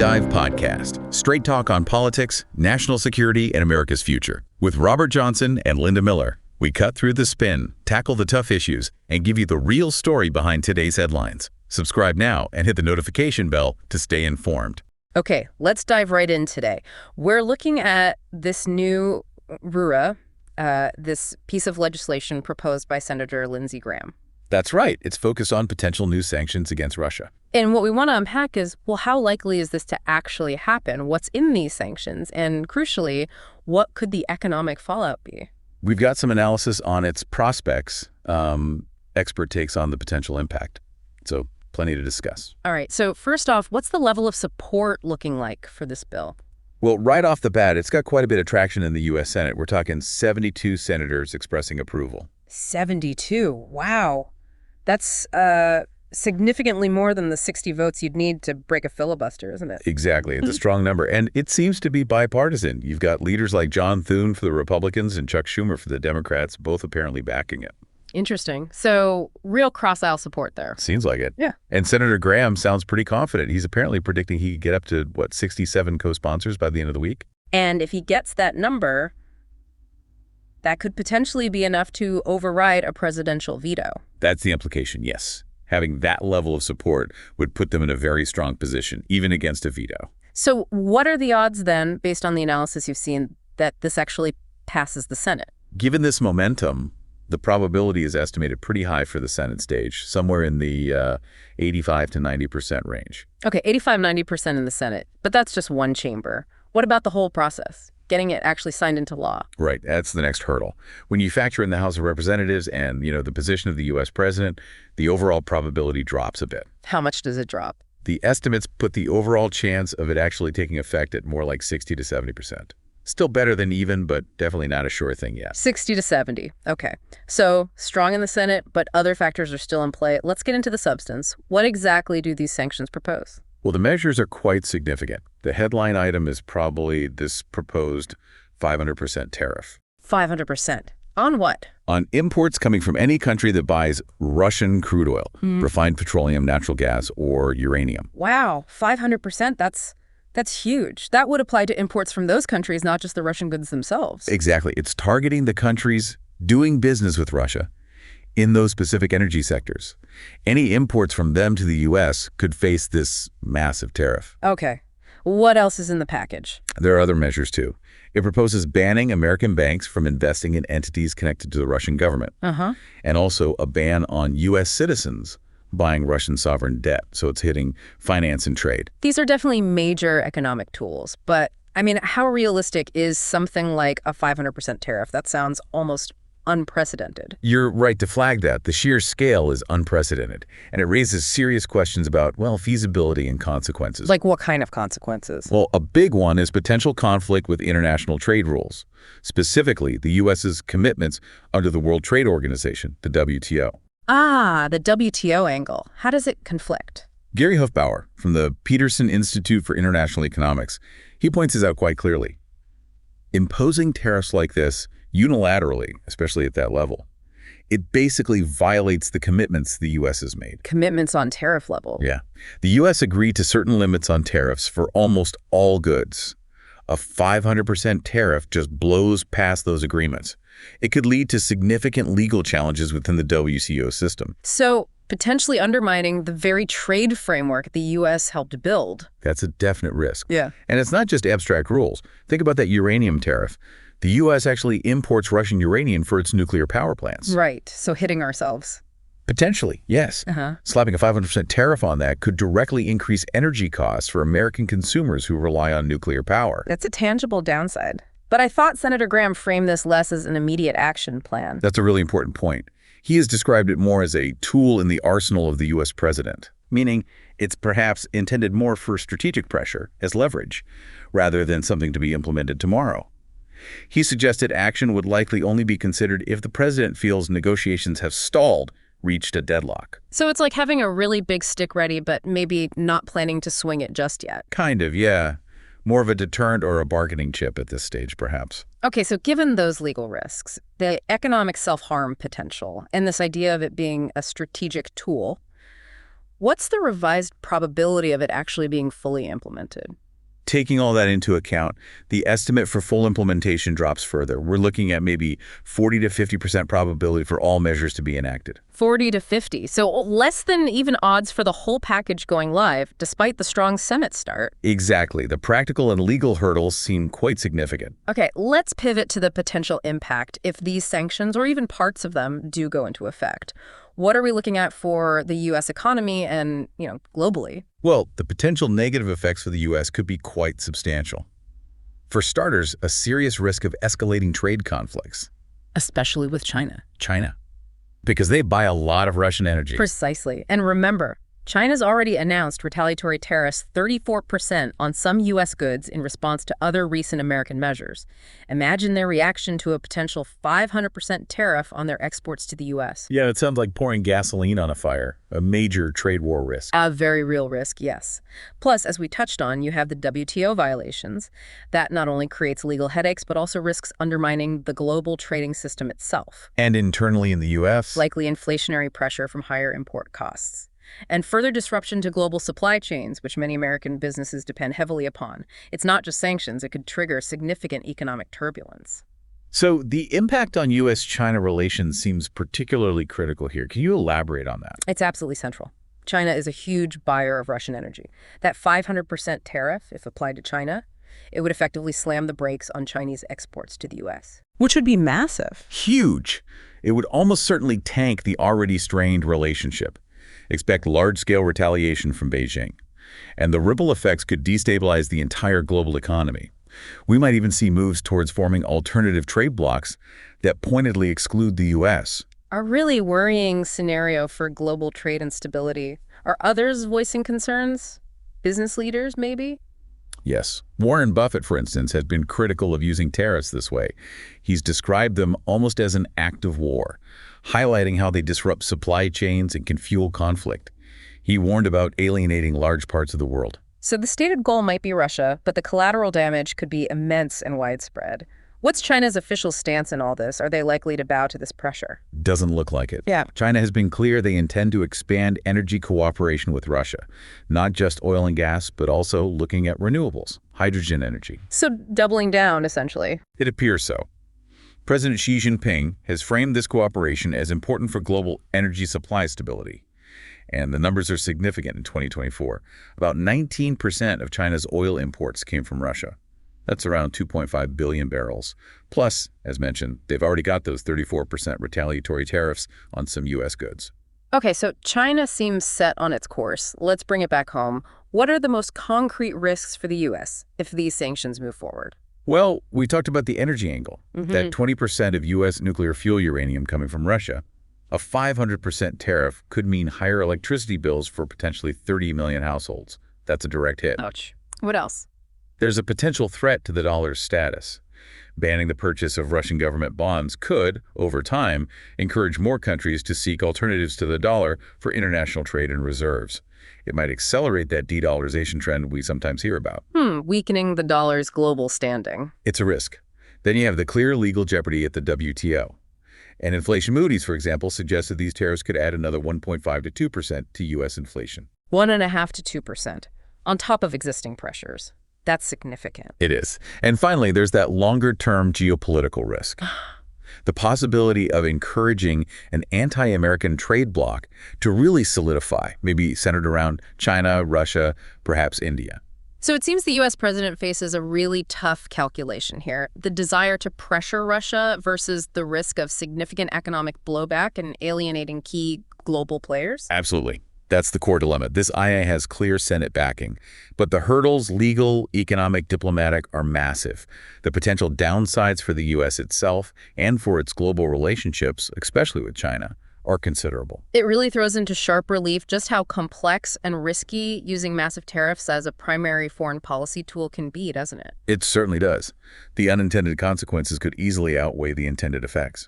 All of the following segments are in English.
Dive Podcast, straight talk on politics, national security, and America's future. With Robert Johnson and Linda Miller, we cut through the spin, tackle the tough issues, and give you the real story behind today's headlines. Subscribe now and hit the notification bell to stay informed. Okay, let's dive right in today. We're looking at this new RURA, this piece of legislation proposed by Senator Lindsey Graham. That's right. It's focused on potential new sanctions against Russia. And what we want to unpack is, well, how likely is this to actually happen? What's in these sanctions? And crucially, what could the economic fallout be? We've got some analysis on its prospects, expert takes on the potential impact. So plenty to discuss. All right. So first off, what's the level of support looking like for this bill? Well, right off the bat, it's got quite a bit of traction in the U.S. Senate. We're talking 72 senators expressing approval. 72. Wow. That's significantly more than the 60 votes you'd need to break a filibuster, isn't it? Exactly. It's a strong number. And it seems to be bipartisan. You've got leaders like John Thune for the Republicans and Chuck Schumer for the Democrats, both apparently backing it. Interesting. So real cross-aisle support there. Seems like it. Yeah. And Senator Graham sounds pretty confident. He's apparently predicting he could get up to, 67 co-sponsors by the end of the week? And if he gets that number, that could potentially be enough to override a presidential veto. That's the implication, yes. Having that level of support would put them in a very strong position, even against a veto. So what are the odds then, based on the analysis you've seen, that this actually passes the Senate? Given this momentum, the probability is estimated pretty high for the Senate stage, somewhere in the 85 to 90% range. Okay, 85–90% in the Senate, but that's just one chamber. What about the whole process? Getting it actually signed into law? Right, that's the next hurdle. When you factor in the House of Representatives and, the position of the U.S. president, the overall probability drops a bit. How much does it drop? The estimates put the overall chance of it actually taking effect at more like 60 to 70%. Still better than even, but definitely not a sure thing yet. 60 to 70. Okay. So strong in the Senate, but other factors are still in play. Let's get into the substance. What exactly do these sanctions propose? Well, the measures are quite significant. The headline item is probably this proposed 500% tariff. 500%. On what? On imports coming from any country that buys Russian crude oil, refined petroleum, natural gas, or uranium. Wow, 500%. That's huge. That would apply to imports from those countries, not just the Russian goods themselves. Exactly. It's targeting the countries doing business with Russia in those specific energy sectors. Any imports from them to the U.S. could face this massive tariff. Okay. What else is in the package? There are other measures, too. It proposes banning American banks from investing in entities connected to the Russian government. And also a ban on U.S. citizens buying Russian sovereign debt. So it's hitting finance and trade. These are definitely major economic tools. But, how realistic is something like a 500% tariff? That sounds almost unprecedented. You're right to flag that. The sheer scale is unprecedented, and it raises serious questions about, feasibility and consequences. Like what kind of consequences? Well, a big one is potential conflict with international trade rules, specifically the U.S.'s commitments under the World Trade Organization, the WTO. Ah, the WTO angle. How does it conflict? Gary Hufbauer from the Peterson Institute for International Economics, he points this out quite clearly. Imposing tariffs like this unilaterally, especially at that level, it basically violates the commitments the U.S. has made. Commitments on tariff level? Yeah. The U.S. agreed to certain limits on tariffs for almost all goods. A 500% tariff just blows past those agreements. It could lead to significant legal challenges within the WTO system. So, potentially undermining the very trade framework the U.S. helped build. That's a definite risk. Yeah. And it's not just abstract rules. Think about that uranium tariff. The U.S. actually imports Russian uranium for its nuclear power plants. Right. So hitting ourselves. Potentially, yes. Slapping a 500% tariff on that could directly increase energy costs for American consumers who rely on nuclear power. That's a tangible downside. But I thought Senator Graham framed this less as an immediate action plan. That's a really important point. He has described it more as a tool in the arsenal of the U.S. president, meaning it's perhaps intended more for strategic pressure as leverage, rather than something to be implemented tomorrow. He suggested action would likely only be considered if the president feels negotiations have stalled, reached a deadlock. So it's like having a really big stick ready, but maybe not planning to swing it just yet. Kind of, yeah. More of a deterrent or a bargaining chip at this stage, perhaps. Okay, so given those legal risks, the economic self-harm potential, and this idea of it being a strategic tool, What's the revised probability of it actually being fully implemented? Taking all that into account, the estimate for full implementation drops further. We're looking at maybe 40 to 50% probability for all measures to be enacted. 40 to 50, so less than even odds for the whole package going live, despite the strong Senate start. Exactly. The practical and legal hurdles seem quite significant. Okay, let's pivot to the potential impact if these sanctions, or even parts of them, do go into effect. What are we looking at for the U.S. economy and, globally? Well, the potential negative effects for the U.S. could be quite substantial. For starters, a serious risk of escalating trade conflicts. Especially with China. China. Because they buy a lot of Russian energy. Precisely. And remember, China's already announced retaliatory tariffs 34% on some U.S. goods in response to other recent American measures. Imagine their reaction to a potential 500% tariff on their exports to the U.S. Yeah, it sounds like pouring gasoline on a fire, a major trade war risk. A very real risk, yes. Plus, as we touched on, you have the WTO violations. That not only creates legal headaches, but also risks undermining the global trading system itself. And internally in the U.S.? Likely inflationary pressure from higher import costs. And further disruption to global supply chains, which many American businesses depend heavily upon. It's not just sanctions, it could trigger significant economic turbulence. So the impact on U.S.-China relations seems particularly critical here. Can you elaborate on that? It's absolutely central. China is a huge buyer of Russian energy. That 500% tariff, if applied to China, it would effectively slam the brakes on Chinese exports to the U.S. Which would be massive. Huge. It would almost certainly tank the already strained relationship. Expect large-scale retaliation from Beijing. And the ripple effects could destabilize the entire global economy. We might even see moves towards forming alternative trade blocs that pointedly exclude the U.S. A really worrying scenario for global trade and stability. Are others voicing concerns? Business leaders, maybe? Yes. Warren Buffett, for instance, has been critical of using tariffs this way. He's described them almost as an act of war, highlighting how they disrupt supply chains and can fuel conflict. He warned about alienating large parts of the world. So the stated goal might be Russia, but the collateral damage could be immense and widespread. What's China's official stance in all this? Are they likely to bow to this pressure? Doesn't look like it. Yeah. China has been clear they intend to expand energy cooperation with Russia, not just oil and gas, but also looking at renewables, hydrogen energy. So doubling down, essentially. It appears so. President Xi Jinping has framed this cooperation as important for global energy supply stability. And the numbers are significant in 2024. About 19% of China's oil imports came from Russia. That's around 2.5 billion barrels. Plus, as mentioned, they've already got those 34% retaliatory tariffs on some U.S. goods. Okay, so China seems set on its course. Let's bring it back home. What are the most concrete risks for the U.S. if these sanctions move forward? Well, we talked about the energy angle, that 20% of U.S. nuclear fuel uranium coming from Russia. A 500% tariff could mean higher electricity bills for potentially 30 million households. That's a direct hit. Ouch. What else? There's a potential threat to the dollar's status. Banning the purchase of Russian government bonds could, over time, encourage more countries to seek alternatives to the dollar for international trade and reserves. It might accelerate that de-dollarization trend we sometimes hear about. Weakening the dollar's global standing. It's a risk. Then you have the clear legal jeopardy at the WTO. And Inflation Moody's, for example, suggested these tariffs could add another 1.5 to 2% to U.S. inflation. 1.5 to 2%, on top of existing pressures. That's significant. It is. And finally, there's that longer-term geopolitical risk. The possibility of encouraging an anti-American trade bloc to really solidify, maybe centered around China, Russia, perhaps India. So it seems the U.S. president faces a really tough calculation here. The desire to pressure Russia versus the risk of significant economic blowback and alienating key global players? Absolutely. That's the core dilemma. This IA has clear Senate backing, but the hurdles, legal, economic, diplomatic, are massive. The potential downsides for the U.S. itself and for its global relationships, especially with China, are considerable. It really throws into sharp relief just how complex and risky using massive tariffs as a primary foreign policy tool can be, doesn't it? It certainly does. The unintended consequences could easily outweigh the intended effects.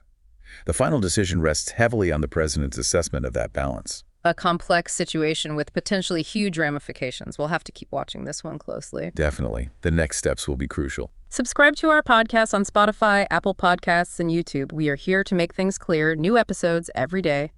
The final decision rests heavily on the president's assessment of that balance. A complex situation with potentially huge ramifications. We'll have to keep watching this one closely. Definitely. The next steps will be crucial. Subscribe to our podcast on Spotify, Apple Podcasts, and YouTube. We are here to make things clear. New episodes every day.